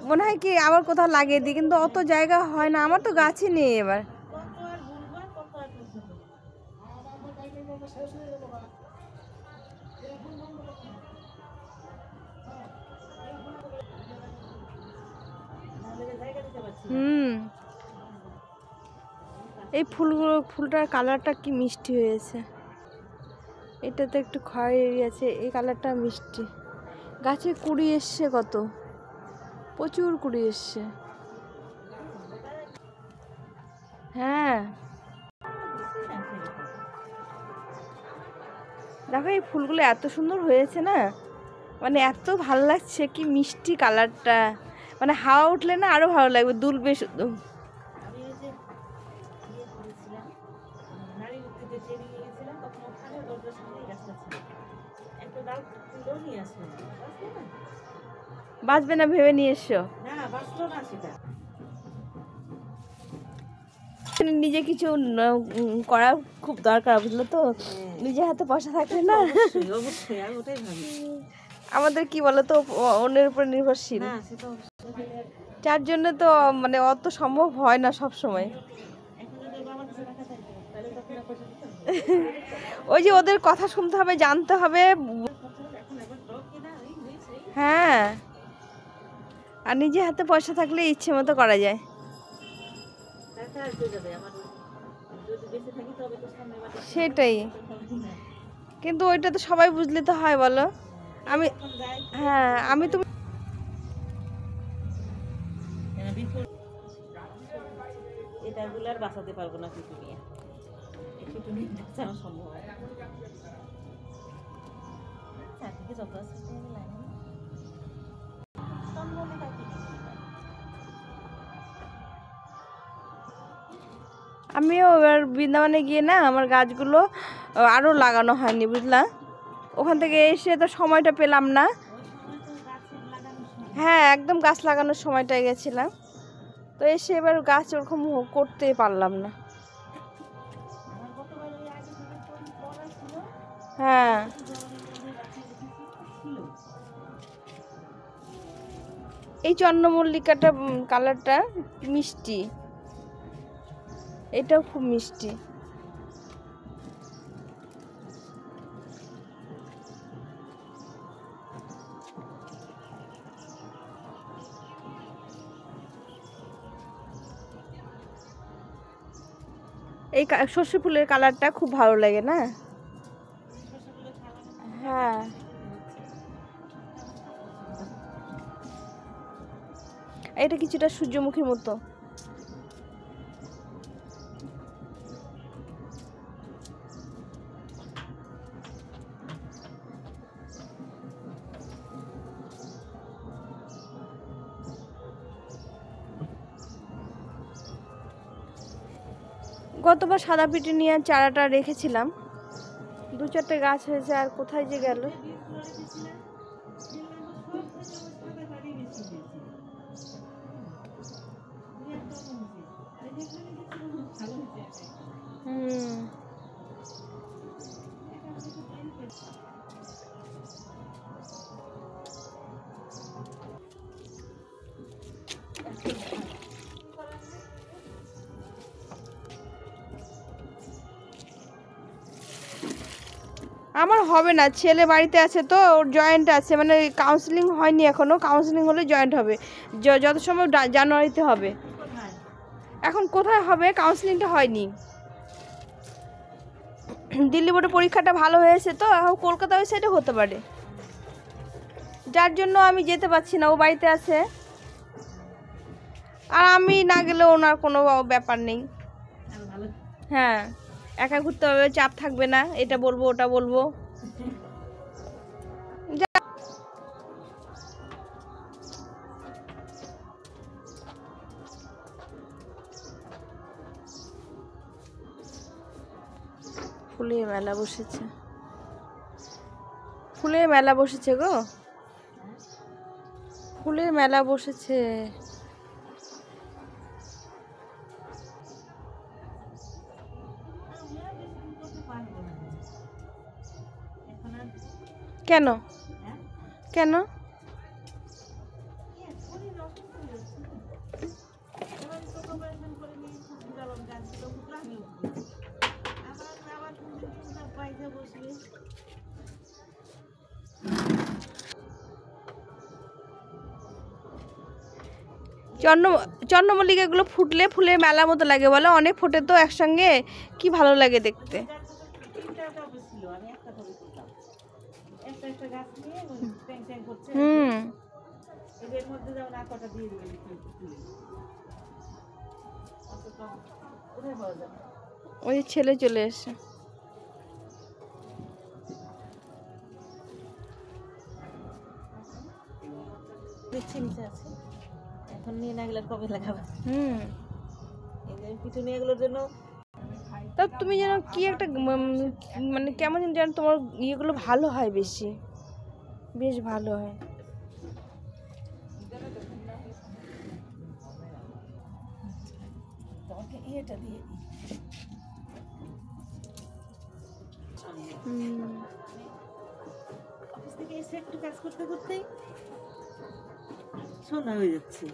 মনে হয় কি আবার কোথাও লাগিয়ে দিই, কিন্তু অত জায়গা হয় না, আমার তো গাছই নেই এবার। এই ফুলটার কালারটা কি মিষ্টি হয়েছে, এটাতে একটু খয়েরি আছে, এই কালারটা মিষ্টি। গাছে কুড়ি এসছে, কত প্রচুর কুড়ি এসছে। হ্যাঁ দেখো এই ফুলগুলো এত সুন্দর হয়েছে না, মানে এত ভালো লাগছে, কি মিষ্টি কালারটা, মানে হাওয়া উঠলে না আরো ভালো লাগবে, দুলবে শুধু। বাঁচবে না ভেবে নিয়ে এসো, নিজে কিছু করা খুব দরকার, বুঝলো তো, নিজে হাতে পয়সা থাকলে না। আমাদের কি বলো তো, অন্যের উপর নির্ভরশীল, যার জন্য তো মানে অত সম্ভব হয় না সব সময়। ওই যে ওদের কথা শুনতে হবে, জানতে হবে। হ্যাঁ, আর নিজে হাতে পয়সা থাকলে ইচ্ছে মতো করা যায়। সেটাই, কিন্তু ওইটা তো সবাই বুঝলে তো হয়, বলো। আমি হ্যাঁ, আমি তুমি এটাগুলো আর বাঁচাতে পারবো না, কিছু নিয়ে একটু নিয়ে বাঁচানো সম্ভব হয়। চারদিকে যত আছে আমিও এবার বৃন্দাবনে গিয়ে না আমার গাছগুলো আরও লাগানো হয়নি, বুঝলা। ওখান থেকে এসে তো সময়টা পেলাম না। হ্যাঁ, একদম গাছ লাগানোর সময়টায় গেছিলাম, তো এসে এবার গাছ ওরকম করতে পারলাম না। হ্যাঁ, এই চন্দ্রমল্লিকাটা কালারটা মিষ্টি, এটাও খুব মিষ্টি। এই সর্ষে ফুলের কালারটা খুব ভালো লাগে না। হ্যাঁ, এটা কিছুটা সূর্যমুখীর মতো। গতবার সাদা পিটি নিয়ে চারাটা রেখেছিলাম, 2-4টে গাছ হয়েছে, আর কোথায় যে গেল। আমার হবে না, ছেলে বাড়িতে আছে তো, ওর জয়েন্ট আছে, মানে কাউন্সিলিং হয়নি এখনো, কাউন্সিলিং হলে জয়েন্ট হবে, যত সময় জানুয়ারিতে হবে। এখন কোথায় হবে, কাউন্সিলিংটা হয়নি। দিল্লি বোর্ডে পরীক্ষাটা ভালো হয়েছে তো, এখন কলকাতা ওই সাইডে হতে পারে, যার জন্য আমি যেতে পারছি না, ও বাড়িতে আছে। আর আমি না গেলে ওনার কোনো ব্যাপার নেই। হ্যাঁ, একা ঘুরতে হবে, চাপ থাকবে না, এটা বলবো ওটা বলবো। ফুলের মেলা বসেছে, ফুলের মেলা বসেছে গো, ফুলের মেলা বসেছে। কেন কেন এবার ছোট অপারেশন করে নিয়ে যাবো গাছগুলো উঠলে আমি উঠবো আবার আবার কোনদিন বাইরে বসবে চন্দ্রমল্লিকাগুলো ফুটলে ফুলের মেলা মতো লাগে বলো, অনেক ফোটে তো একসঙ্গে, কি ভালো লাগে দেখতে। তিনটা টবে ছিল, আমি একটা টবে তুললাম, একটা একটা গাছ নিয়ে ট্যাং ট্যাং করছে। এদের মধ্যে যেমন আর কটা দিয়ে দিবেন তুলে কোথায় পাওয়া যাবে। ওই ছেলে চলে এসে দেখছি নিচে আছে, এখন নিয়ে না গেলে আর কবে লাগাবে। এই যে পিটুনিয়াগুলোর জন্য তা তুমি যেন কি একটা মানে কেমন যেন তোমার ইয়েগুলো ভালো হয়, বেশি বেশ ভালো হয়। তোমাকে ইয়েটা দিয়ে দিই। অফিস থেকে এসে একটু কাজ করতে করতেই সন্ধ্যা হয়ে যাচ্ছে।